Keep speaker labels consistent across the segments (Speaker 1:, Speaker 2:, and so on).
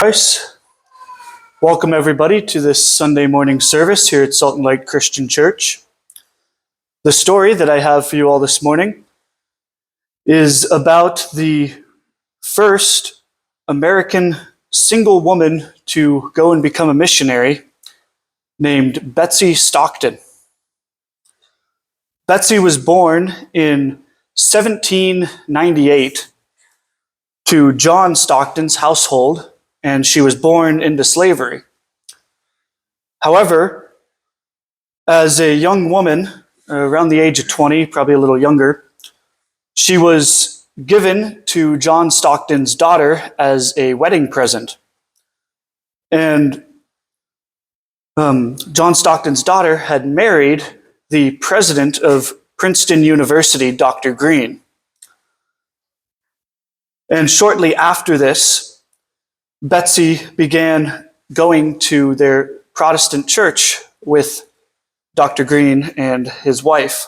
Speaker 1: Christ. Welcome everybody to this Sunday morning service here at Salt and Light Christian Church. The story that I have for you all this morning is about the first American single woman to go and become a missionary named Betsey Stockton. Betsey was born in 1798 to John Stockton's household, and she was born into slavery. However, as a young woman, around the age of 20, probably a little younger, she was given to John Stockton's daughter as a wedding present. And John Stockton's daughter had married the president of Princeton University, Dr. Green. And shortly after this, Betsey began going to their Protestant church with Dr. Green and his wife.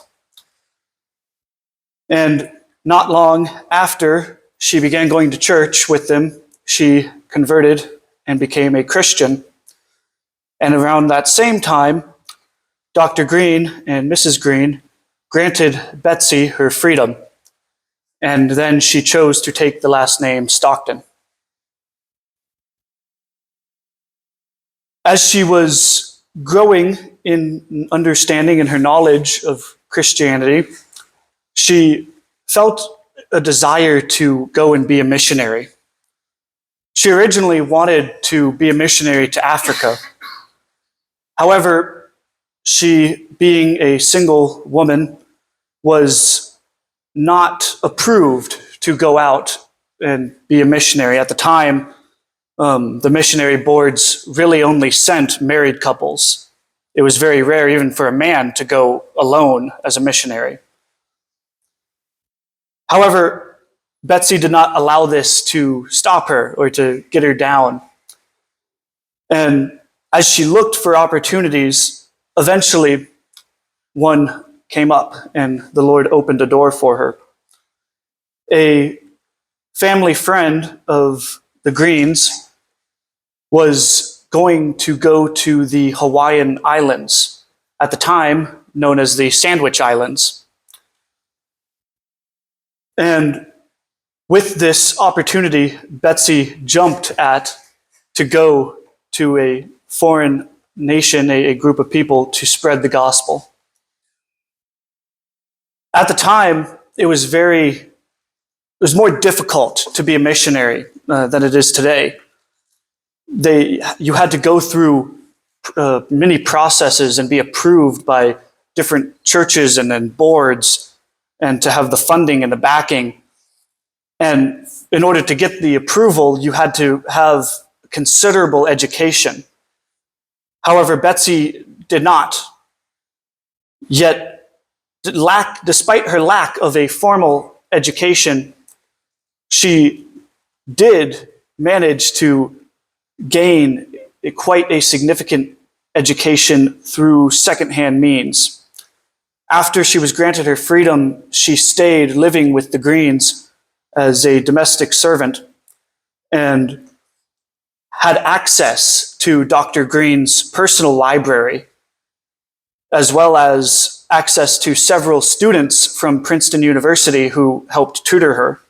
Speaker 1: And not long after she began going to church with them, she converted and became a Christian. And around that same time, Dr. Green and Mrs. Green granted Betsey her freedom. And then she chose to take the last name Stockton. As she was growing in understanding and her knowledge of Christianity, she felt a desire to go and be a missionary. She originally wanted to be a missionary to Africa. However, she, being a single woman, was not approved to go out and be a missionary. At the time, the missionary boards really only sent married couples. It was very rare even for a man to go alone as a missionary. However, Betsey did not allow this to stop her or to get her down. And as she looked for opportunities, eventually one came up and the Lord opened a door for her. A family friend of the Greens was going to go to the Hawaiian Islands, at the time known as the Sandwich Islands. And with this opportunity, Betsey jumped at to go to a foreign nation, a group of people, to spread the gospel. At the time, it was more difficult to be a missionary than it is today. You had to go through many processes and be approved by different churches and then boards, and to have the funding and the backing. And in order to get the approval, you had to have considerable education. However, Betsey did not. Yet, despite her lack of a formal education, she did manage to gain quite a significant education through secondhand means. After she was granted her freedom, she stayed living with the Greens as a domestic servant and had access to Dr. Green's personal library, as well as access to several students from Princeton University who helped tutor her.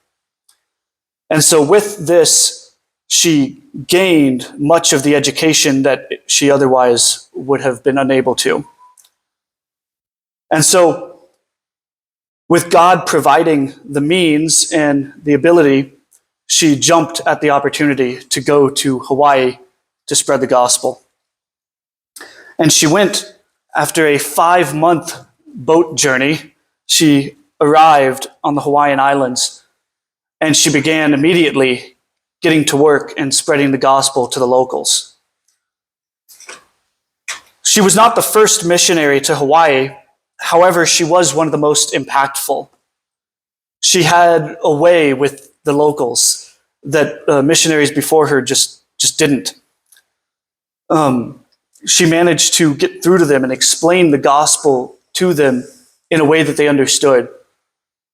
Speaker 1: And so with this, she gained much of the education that she otherwise would have been unable to. And so, with God providing the means and the ability, she jumped at the opportunity to go to Hawaii to spread the gospel. And she went after a 5-month boat journey. She arrived on the Hawaiian Islands, and she began immediately getting to work and spreading the gospel to the locals. She was not the first missionary to Hawaii. However, she was one of the most impactful. She had a way with the locals that missionaries before her just didn't. She managed to get through to them and explain the gospel to them in a way that they understood.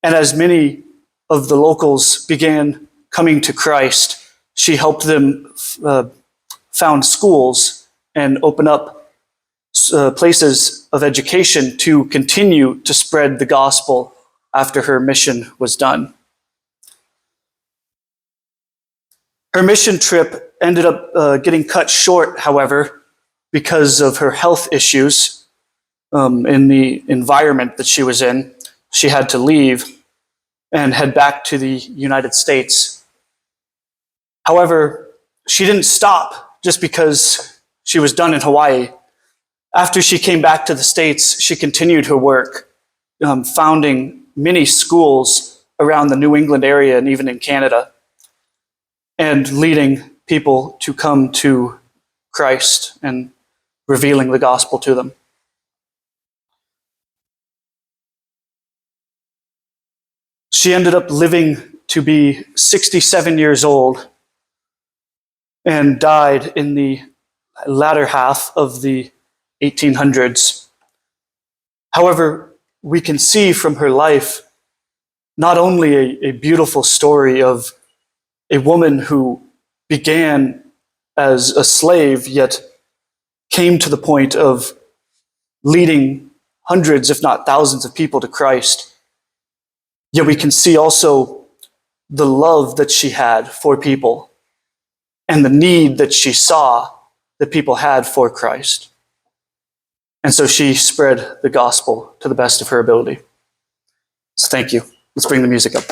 Speaker 1: And as many of the locals began coming to Christ, she helped them found schools and open up places of education to continue to spread the gospel after her mission was done. Her mission trip ended up getting cut short, however, because of her health issues in the environment that she was in. She had to leave and head back to the United States. However, she didn't stop just because she was done in Hawaii. After she came back to the States, she continued her work, founding many schools around the New England area and even in Canada, and leading people to come to Christ and revealing the gospel to them. She ended up living to be 67 years old and died in the latter half of the 1800s. However, we can see from her life not only a beautiful story of a woman who began as a slave, yet came to the point of leading hundreds, if not thousands of people to Christ. Yet we can see also the love that she had for people and the need that she saw that people had for Christ. And so she spread the gospel to the best of her ability. So thank you. Let's bring the music up.